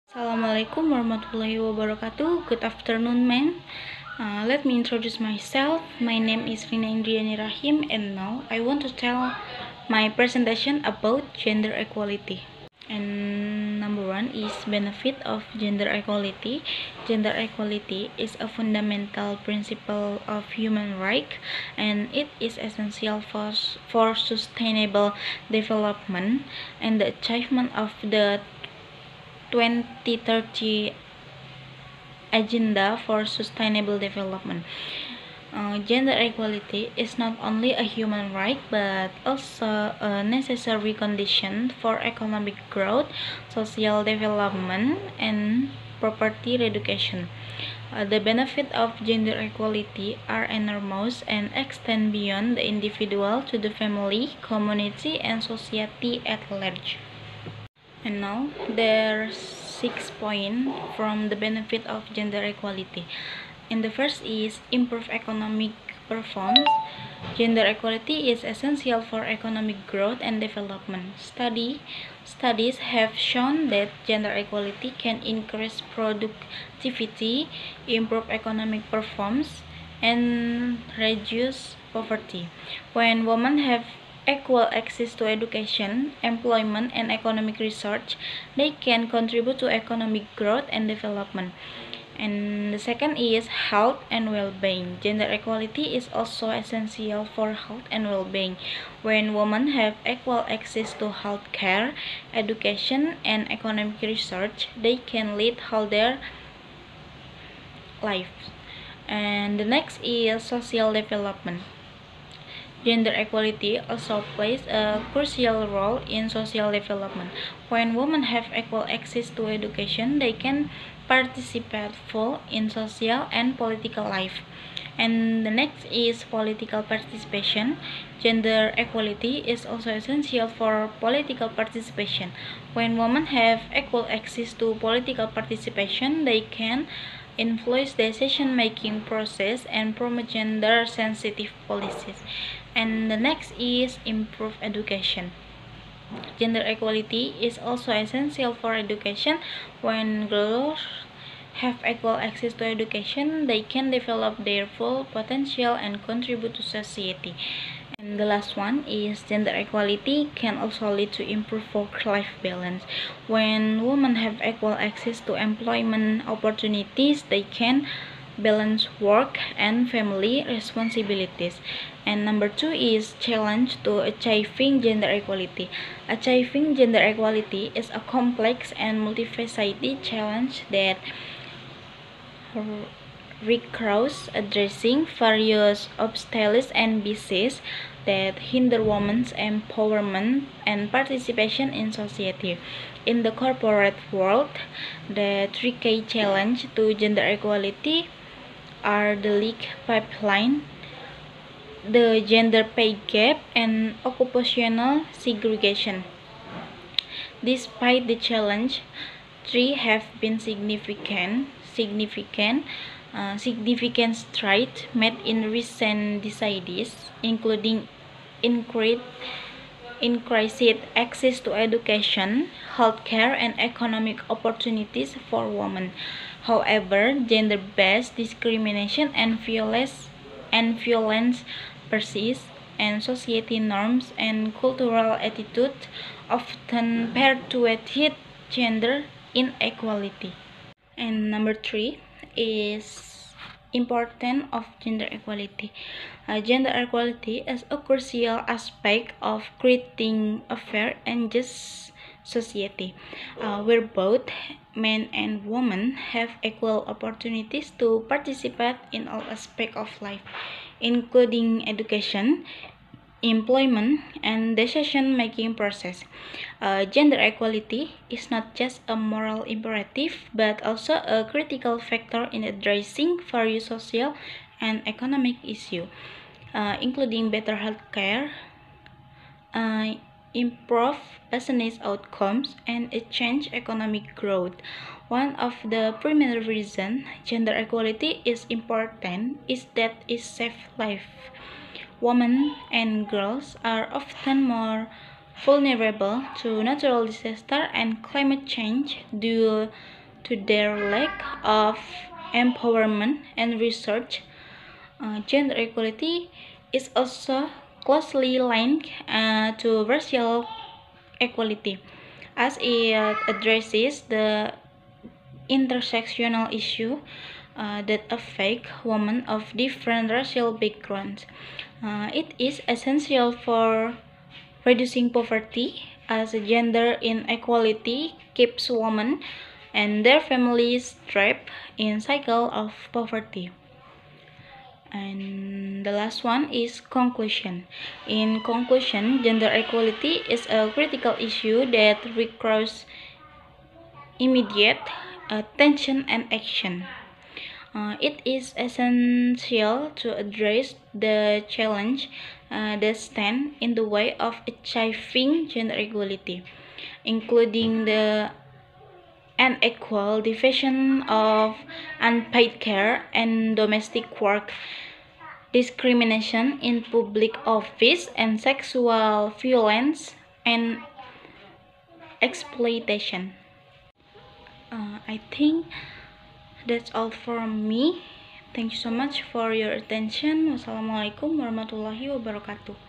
Assalamualaikum warahmatullahi wabarakatuh. Good afternoon, man. Let me introduce myself. My name is Rina Indriani Rahim, and now I want to tell my presentation about gender equality. And number one is benefit of gender equality. Gender equality is a fundamental principle of human right, and it is essential for sustainable development and the achievement of the 2030 Agenda for Sustainable Development. Gender equality is not only a human right but also a necessary condition for economic growth, social development, and property education. The benefits of gender equality are enormous and extend beyond the individual to the family, community, and society at large. And now there's 6 points from the benefit of gender equality. And the first is improve economic performance. Gender equality is essential for economic growth and development. Studies have shown that gender equality can increase productivity, improve economic performance, and reduce poverty. When women have equal access to education, employment, and economic research, they can contribute to economic growth and development. And the second is health and well-being. Gender equality is also essential for health and well-being. When women have equal access to health care, education, and economic research, they can lead healthier lives. And the next is social development. Gender equality also plays a crucial role in social development. When women have equal access to education, they can participate fully in social and political life. And the next is political participation. Gender equality is also essential for political participation. When women have equal access to political participation, they can influence the decision-making process and promote gender-sensitive policies. And the next is improve education. Gender equality is also essential for education. When girls have equal access to education, they can develop their full potential and contribute to society. And the last one is gender equality can also lead to improved work-life balance. When women have equal access to employment opportunities, they can balance work and family responsibilities. And number two is challenge to achieving gender equality. Achieving gender equality is a complex and multifaceted challenge that requires addressing various obstacles and biases that hinder women's empowerment and participation in society. In the corporate world, the three key challenges to gender equality are the leak pipeline, the gender pay gap, and occupational segregation. Despite the challenge, three have been significant strides made in recent decades, including increased access to education, healthcare, and economic opportunities for women. However, gender-based discrimination and violence persist, and society norms and cultural attitudes often perpetuate gender inequality. And number three is importance of gender equality. Gender equality is a crucial aspect of creating a fair and just society, where both men and women have equal opportunities to participate in all aspects of life, including education, employment, and decision-making process. Gender equality is not just a moral imperative, but also a critical factor in addressing various social and economic issues, including better health care, improve business outcomes, and change economic growth. One of the primary reasons gender equality is important is that it saves life. Women and girls are often more vulnerable to natural disaster and climate change due to their lack of empowerment and research. Gender equality is also closely linked to racial equality, as it addresses the intersectional issue that affect women of different racial backgrounds. It is essential for reducing poverty, as gender inequality keeps women and their families trapped in cycle of poverty. And the last one is conclusion. In conclusion, gender equality is a critical issue that requires immediate attention and action. It is essential to address the challenge that stand in the way of achieving gender equality, including the unequal division of unpaid care and domestic work, discrimination in public office, and sexual violence and exploitation. I think that's all from me. Thank you so much for your attention. Wassalamualaikum warahmatullahi wabarakatuh.